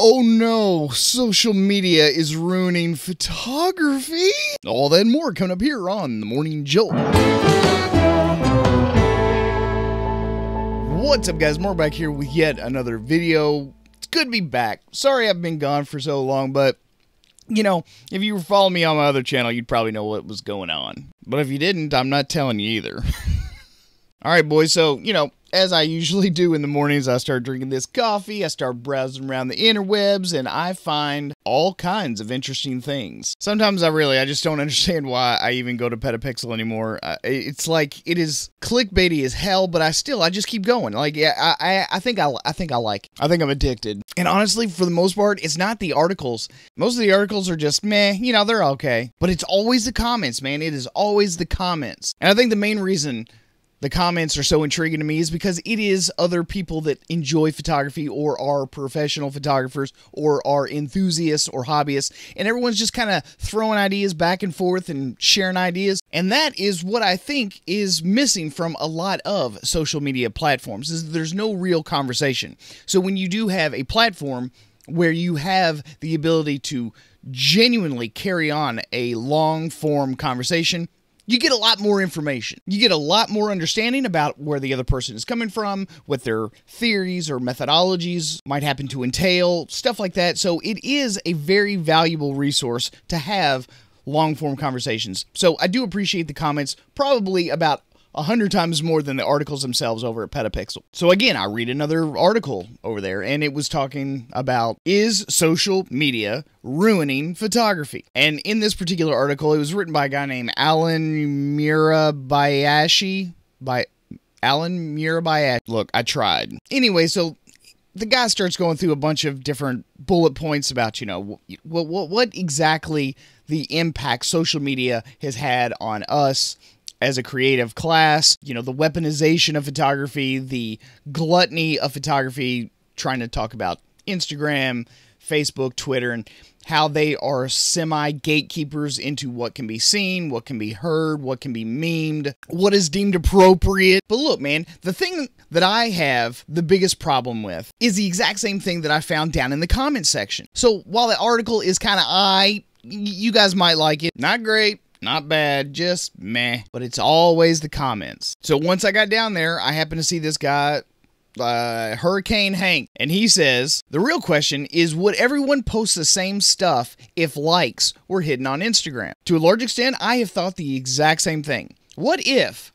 Oh no, social media is ruining photography. All that and more coming up here on The Morning Jolt. What's up, guys? More back here with yet another video. It's good to be back. Sorry I've been gone for so long, but you know, if you were following me on my other channel, you'd probably know what was going on. But if you didn't, I'm not telling you either. Alright, boys, so, you know, as I usually do in the mornings, I start drinking this coffee, I start browsing around the interwebs, and I find all kinds of interesting things. Sometimes I just don't understand why I even go to Petapixel anymore. It's like, it is clickbaity as hell, but I just keep going. Like, yeah, I think I like it. I think I'm addicted. And honestly, for the most part, it's not the articles. Most of the articles are just meh, you know, they're okay. But it's always the comments, man. It is always the comments. And I think the main reason the comments are so intriguing to me is because it is other people that enjoy photography or are professional photographers or are enthusiasts or hobbyists, and everyone's just kind of throwing ideas back and forth and sharing ideas. And that is what I think is missing from a lot of social media platforms, is there's no real conversation. So when you do have a platform where you have the ability to genuinely carry on a long-form conversation, you get a lot more information. You get a lot more understanding about where the other person is coming from, what their theories or methodologies might happen to entail, stuff like that. So it is a very valuable resource to have long-form conversations. So I do appreciate the comments, probably about 100 times more than the articles themselves over at Petapixel. So again, I read another article over there, and it was talking about, is social media ruining photography? And in this particular article, it was written by a guy named Alan Mirabayashi. Look, I tried. Anyway, so the guy starts going through a bunch of different bullet points about, you know, what exactly the impact social media has had on us as a creative class, you know, the weaponization of photography, the gluttony of photography, trying to talk about Instagram, Facebook, Twitter, and how they are semi-gatekeepers into what can be seen, what can be heard, what can be memed, what is deemed appropriate. But look, man, the thing that I have the biggest problem with is the exact same thing that I found down in the comments section. So while the article is kind of you guys might like it, not great, not bad, just meh. But it's always the comments. So once I got down there, I happened to see this guy, Hurricane Hank, and he says, the real question is, would everyone post the same stuff if likes were hidden on Instagram? To a large extent, I have thought the exact same thing. What if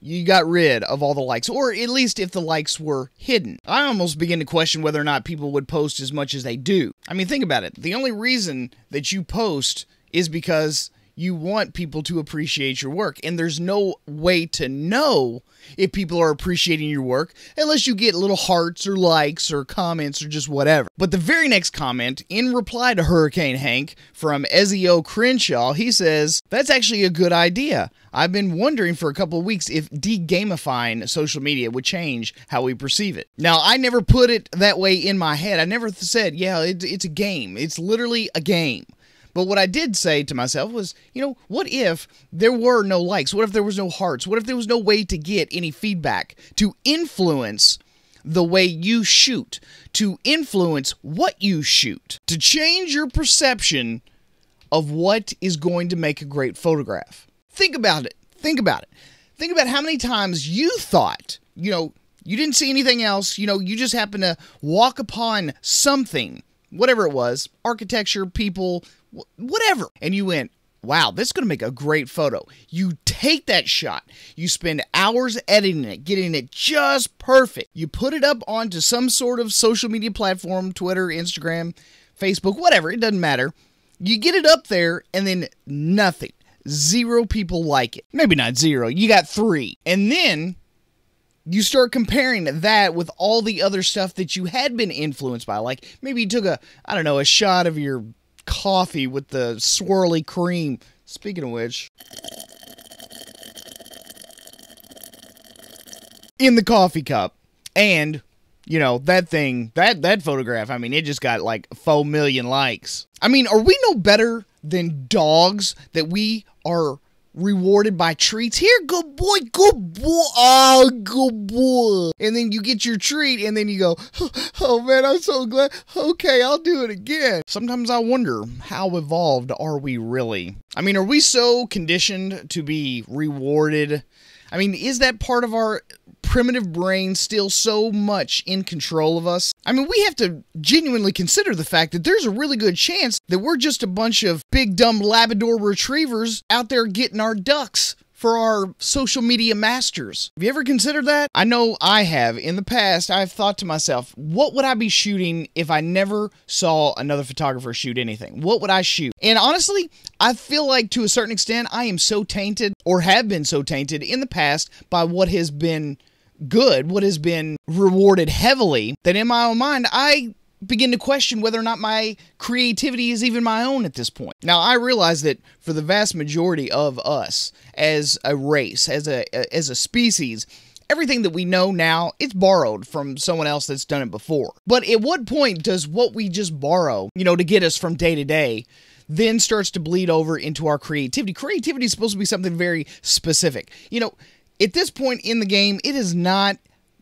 you got rid of all the likes, or at least if the likes were hidden? I almost begin to question whether or not people would post as much as they do. I mean, think about it. The only reason that you post is because you want people to appreciate your work, and there's no way to know if people are appreciating your work unless you get little hearts or likes or comments or just whatever. But the very next comment, in reply to Hurricane Hank, from Ezio Crenshaw, he says, that's actually a good idea. I've been wondering for a couple of weeks if de-gamifying social media would change how we perceive it. Now, I never put it that way in my head. I never said, yeah, it's a game. It's literally a game. But what I did say to myself was, you know, what if there were no likes? What if there was no hearts? What if there was no way to get any feedback to influence the way you shoot, to influence what you shoot, to change your perception of what is going to make a great photograph? Think about it. Think about it. Think about how many times you thought, you know, you didn't see anything else, you know, you just happened to walk upon something, whatever it was, architecture, people, whatever, and you went, wow, this is going to make a great photo. You take that shot, you spend hours editing it, getting it just perfect. You put it up onto some sort of social media platform, Twitter, Instagram, Facebook, whatever, it doesn't matter. You get it up there, and then nothing. 0 people like it. Maybe not 0, you got 3. And then you start comparing that with all the other stuff that you had been influenced by. Like, maybe you took a shot of your coffee with the swirly cream. Speaking of which, in the coffee cup, and you know, that thing, that photograph, I mean, it just got like 4 million likes. I mean, are we no better than dogs that we are rewarded by treats. Here, good boy, good boy. Oh, good boy. And then you get your treat and then you go, oh man, I'm so glad. Okay, I'll do it again. Sometimes I wonder, how evolved are we really? I mean, are we so conditioned to be rewarded? I mean, is that part of our primitive brain still so much in control of us? I mean, we have to genuinely consider the fact that there's a really good chance that we're just a bunch of big dumb Labrador retrievers out there getting our ducks for our social media masters. Have you ever considered that? I know I have. In the past, I've thought to myself, what would I be shooting if I never saw another photographer shoot anything? What would I shoot? And honestly, I feel like to a certain extent, I am so tainted, or have been so tainted in the past by what has been good, what has been rewarded heavily, that in my own mind, I begin to question whether or not my creativity is even my own at this point. Now, I realize that for the vast majority of us as a race, as a species, everything that we know now, it's borrowed from someone else that's done it before. But at what point does what we just borrow, to get us from day to day, then starts to bleed over into our creativity? Creativity is supposed to be something very specific. At this point in the game, it is not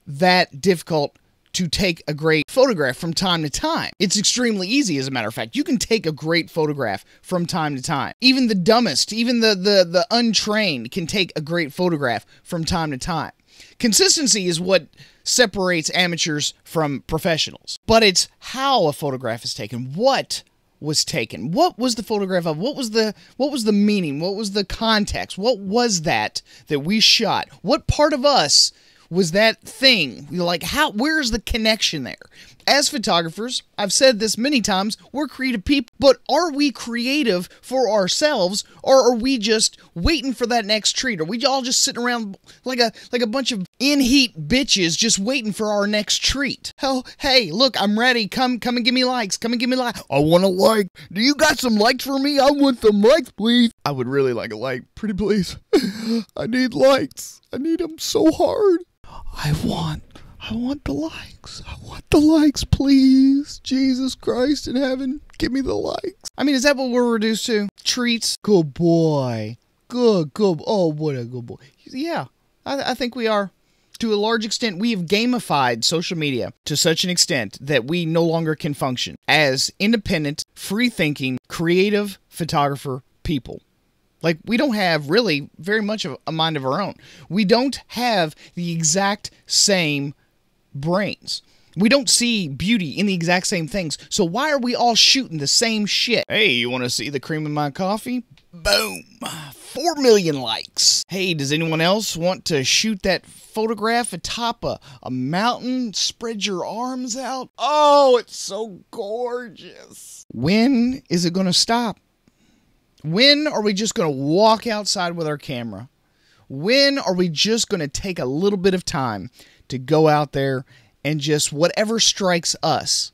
that difficult to take a great photograph from time to time. It's extremely easy, as a matter of fact. You can take a great photograph from time to time. Even the dumbest, even the untrained can take a great photograph from time to time. Consistency is what separates amateurs from professionals. But it's how a photograph is taken. What was taken? What was the photograph of? What was the meaning? What was the context? What was that we shot? What part of us was that thing? Where's the connection there? As photographers, I've said this many times, we're creative people, but are we creative for ourselves, or are we just waiting for that next treat? Are we all just sitting around like a bunch of in-heat bitches just waiting for our next treat? Oh, hey, look, I'm ready. Come and give me likes. Come and give me likes. I want a like. Do you got some likes for me? I want some likes, please. I would really like a like. Pretty please. I need likes. I need them so hard. I want the likes. I want the likes, please. Jesus Christ in heaven, give me the likes. I mean, is that what we're reduced to? Treats? Good boy. Good. Oh, what a good boy. Yeah, I think we are. To a large extent, we have gamified social media to such an extent that we no longer can function as independent, free-thinking, creative photographer people. Like, we don't have really very much of a mind of our own. We don't have the exact same brains. We don't see beauty in the exact same things. So why are we all shooting the same shit? Hey, you want to see the cream in my coffee? Boom. 4 million likes. Hey, does anyone else want to shoot that photograph atop a mountain? Spread your arms out. Oh, it's so gorgeous. When is it going to stop? When are we just going to walk outside with our camera? When are we just going to take a little bit of time to go out there and just whatever strikes us,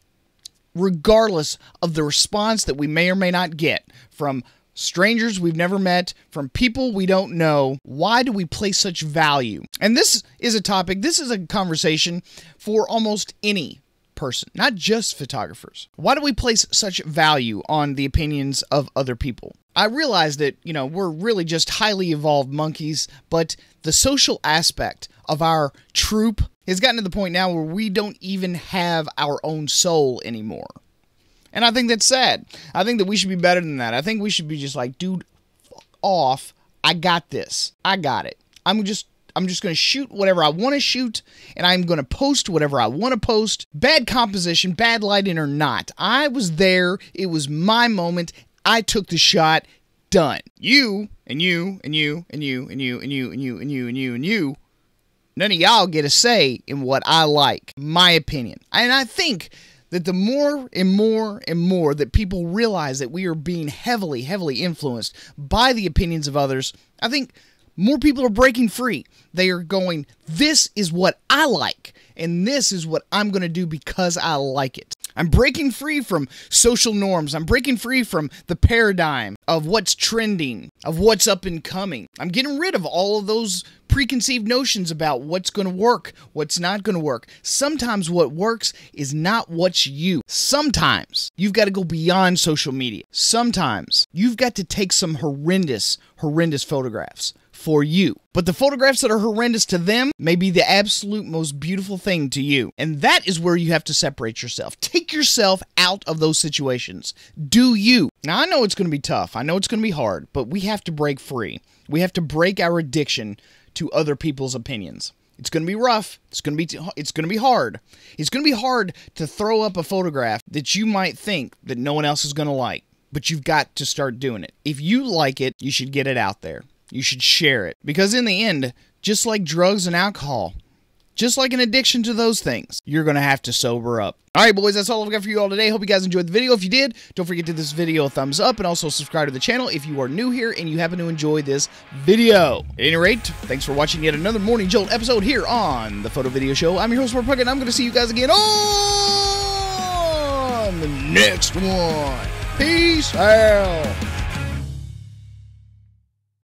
regardless of the response that we may or may not get from strangers we've never met, from people we don't know? Why do we place such value? And this is a topic, this is a conversation for almost any person, not just photographers. Why do we place such value on the opinions of other people? I realize that, we're really just highly evolved monkeys, but the social aspect of our troop has gotten to the point now where we don't even have our own soul anymore. And I think that's sad. I think that we should be better than that. I think we should be just like, dude, fuck off. I got this. I got it. I'm just going to shoot whatever I want to shoot, and I'm going to post whatever I want to post. Bad composition, bad lighting or not. I was there. It was my moment. I took the shot. Done. You, and you, and you, and you, and you, and you, and you, and you, and you, and you. None of y'all get a say in what I like. My opinion. And I think that the more and more and more that people realize that we are being heavily, heavily influenced by the opinions of others, I think more people are breaking free. They are going, this is what I like, and this is what I'm going to do because I like it. I'm breaking free from social norms. I'm breaking free from the paradigm of what's trending, of what's up and coming. I'm getting rid of all of those preconceived notions about what's going to work, what's not going to work. Sometimes what works is not what's you. Sometimes you've got to go beyond social media. Sometimes you've got to take some horrendous photographs for you. But the photographs that are horrendous to them may be the absolute most beautiful thing to you. And that is where you have to separate yourself. Take yourself out of those situations. Do you. Now, I know it's going to be tough. I know it's going to be hard, but we have to break free. We have to break our addiction to other people's opinions. It's going to be rough. It's going to be hard. It's going to be hard to throw up a photograph that you might think that no one else is going to like, but you've got to start doing it. If you like it, you should get it out there. You should share it. Because in the end, just like drugs and alcohol, just like an addiction to those things, you're going to have to sober up. All right, boys, that's all I've got for you all today. Hope you guys enjoyed the video. If you did, don't forget to give this video a thumbs up and also subscribe to the channel if you are new here and you happen to enjoy this video. At any rate, thanks for watching yet another Morning Jolt episode here on The Photo Video Show. I'm your host, Mark Puckett, and I'm going to see you guys again on the next one. Peace out.